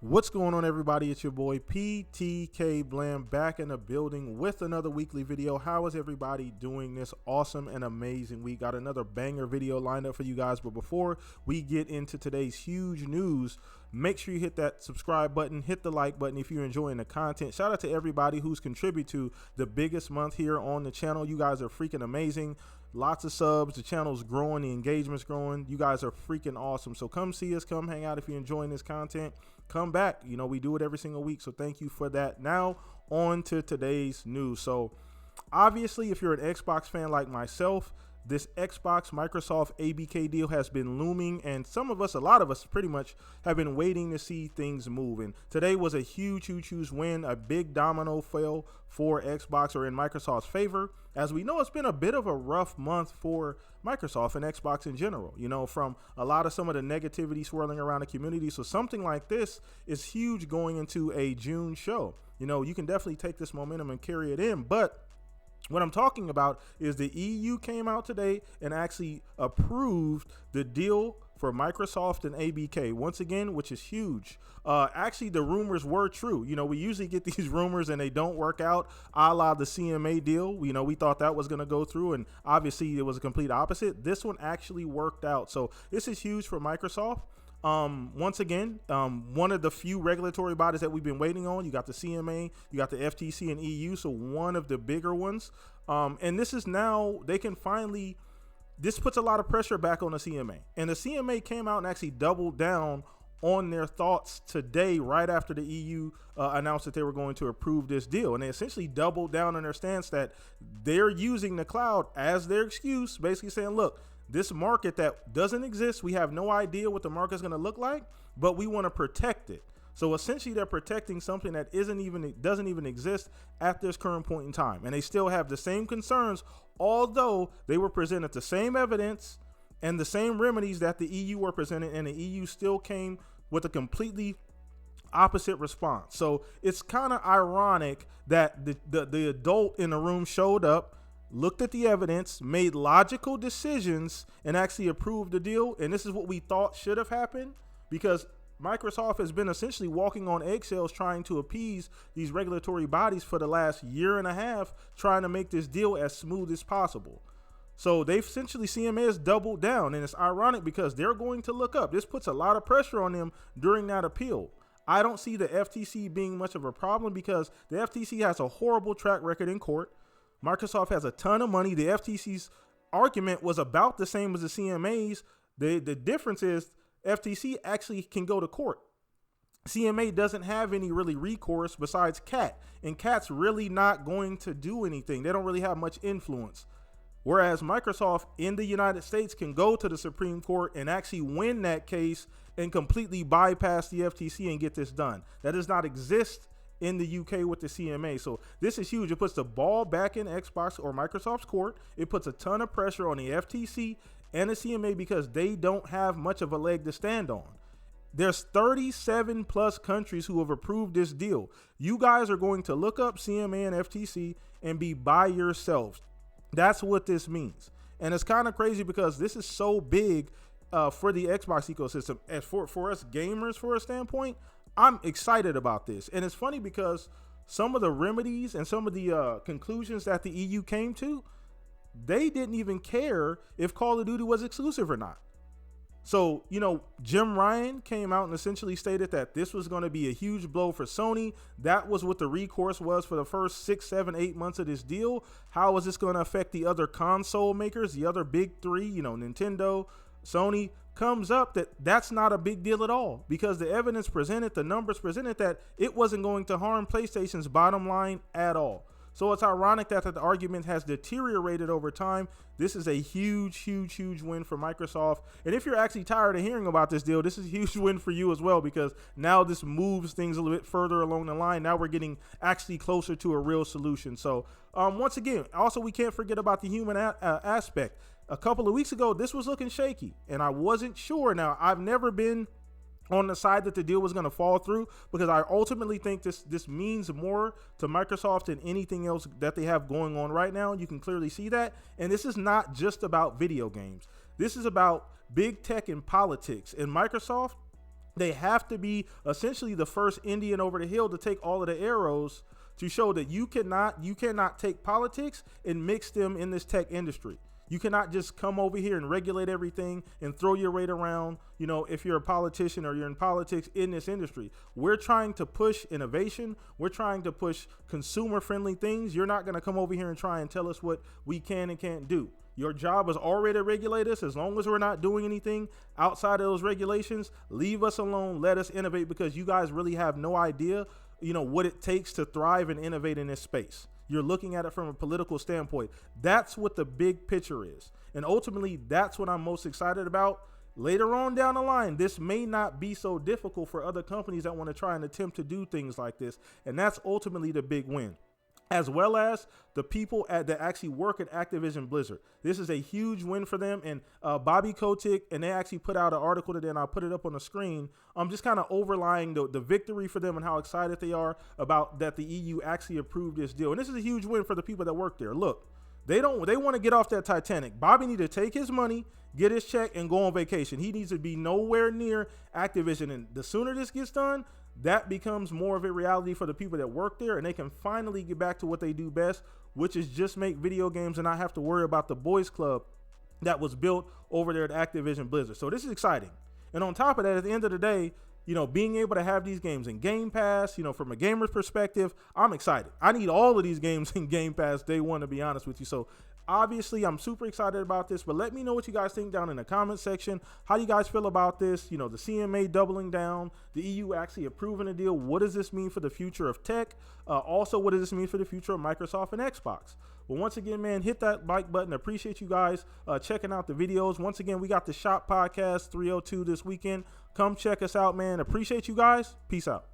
What's going on, everybody? It's your boy PTK Blam back in the building with another weekly video. How is everybody doing this awesome and amazing week? Got another banger video lined up for you guys, but before we get into today's huge news, make sure you hit that subscribe button, hit the like button if you're enjoying the content. Shout out to everybody who's contributed to the biggest month here on the channel. You guys are freaking amazing. Lots of subs, the channel's growing, the engagement's growing. You guys are freaking awesome. So come see us, come hang out if you're enjoying this content. Come back. You know, we do it every single week, so thank you for that. Now on to today's news. So obviously, if you're an Xbox fan like myself, this Xbox Microsoft-ABK deal has been looming, and some of us, a lot of us pretty much, have been waiting to see things move. And today was a huge win. A big domino fell for Xbox, or in Microsoft's favor. As we know, it's been a bit of a rough month for Microsoft and Xbox in general, you know, from a lot of some of the negativity swirling around the community. So something like this is huge going into a June show. You know, you can definitely take this momentum and carry it in, but what I'm talking about is the EU came out today and actually approved the deal for Microsoft and ABK once again, which is huge. Actually, the rumors were true. You know, we usually get these rumors and they don't work out, a la the CMA deal. You know, we thought that was going to go through, and obviously it was a complete opposite. This one actually worked out. So this is huge for Microsoft. Once again, one of the few regulatory bodies that we've been waiting on. You got the CMA, you got the FTC and EU, so one of the bigger ones. And this is now, they can finally, this puts a lot of pressure back on the CMA. And the CMA came out and actually doubled down on their thoughts today, right after the EU announced that they were going to approve this deal. And they essentially doubled down on their stance that they're using the cloud as their excuse, basically saying, look, this market that doesn't exist, we have no idea what the market is going to look like, but we want to protect it. So essentially, they're protecting something that doesn't even exist at this current point in time. And they still have the same concerns, although they were presented the same evidence and the same remedies that the EU were presented, and the EU still came with a completely opposite response. So it's kind of ironic that the adult in the room showed up, looked at the evidence, made logical decisions, and actually approved the deal. And this is what we thought should have happened, because Microsoft has been essentially walking on eggshells trying to appease these regulatory bodies for the last year and a half, trying to make this deal as smooth as possible. So they've essentially, CMA has doubled down, and it's ironic because they're going to look up. This puts a lot of pressure on them during that appeal. I don't see the FTC being much of a problem because the FTC has a horrible track record in court. Microsoft has a ton of money. The FTC's argument was about the same as the CMA's. The difference is FTC actually can go to court. CMA doesn't have any really recourse besides CAT, and CAT's really not going to do anything. They don't really have much influence. Whereas Microsoft in the United States can go to the Supreme Court and actually win that case and completely bypass the FTC and get this done. That does not exist in the UK with the CMA. So this is huge. It puts the ball back in Xbox or Microsoft's court. It puts a ton of pressure on the FTC and the CMA because they don't have much of a leg to stand on. There's 37 plus countries who have approved this deal. You guys are going to look up CMA and FTC and be by yourselves. That's what this means. And it's kind of crazy because this is so big for the Xbox ecosystem. As for us gamers, for a standpoint, I'm excited about this. And it's funny because some of the remedies and some of the conclusions that the EU came to, they didn't even care if Call of Duty was exclusive or not. So, you know, Jim Ryan came out and essentially stated that this was going to be a huge blow for Sony. That was what the recourse was for the first 6, 7, 8 months of this deal. How is this going to affect the other console makers, the other big three, you know, Nintendo, Sony? Comes up that that's not a big deal at all, because the evidence presented, the numbers presented, that it wasn't going to harm PlayStation's bottom line at all. So it's ironic that the argument has deteriorated over time. This is a huge win for Microsoft. And if you're actually tired of hearing about this deal, this is a huge win for you as well, because now this moves things a little bit further along the line. Now we're getting actually closer to a real solution. So once again, also, we can't forget about the human aspect. A couple of weeks ago, this was looking shaky, and I wasn't sure. Now, I've never been on the side that the deal was going to fall through, because I ultimately think this means more to Microsoft than anything else that they have going on right now. You can clearly see that. And this is not just about video games. This is about big tech and politics. And Microsoft They have to be essentially the first Indian over the hill to take all of the arrows to show that you cannot take politics and mix them in this tech industry. You cannot just come over here and regulate everything and throw your weight around, you know, if you're a politician or you're in politics in this industry. We're trying to push innovation. We're trying to push consumer-friendly things. You're not going to come over here and try and tell us what we can and can't do. Your job is already to regulate us. As long as we're not doing anything outside of those regulations, leave us alone. Let us innovate, because you guys really have no idea, you know, what it takes to thrive and innovate in this space. You're looking at it from a political standpoint. That's what the big picture is. And ultimately, that's what I'm most excited about. Later on down the line, this may not be so difficult for other companies that want to try and attempt to do things like this. And that's ultimately the big win, as well as the people that actually work at Activision Blizzard. This is a huge win for them. And Bobby Kotick, and they actually put out an article today, and I'll put it up on the screen. I'm just kind of overlying the victory for them and how excited they are about that the EU actually approved this deal. And this is a huge win for the people that work there. Look, they want to get off that Titanic. Bobby needs to take his money, get his check, and go on vacation. He needs to be nowhere near Activision. And the sooner this gets done, that becomes more of a reality for the people that work there, and they can finally get back to what they do best, which is just make video games and not have to worry about the boys club that was built over there at Activision Blizzard. So this is exciting. And on top of that, at the end of the day, you know, being able to have these games in Game Pass, you know, from a gamer's perspective, I'm excited. I need all of these games in Game Pass day one, to be honest with you. So obviously, I'm super excited about this, but let me know what you guys think down in the comment section. How do you guys feel about this? You know, the CMA doubling down, the EU actually approving a deal. What does this mean for the future of tech? Also, what does this mean for the future of Microsoft and Xbox? Well, once again, man, hit that like button. Appreciate you guys checking out the videos. Once again, we got the Shop Podcast 302 this weekend. Come check us out, man. Appreciate you guys. Peace out.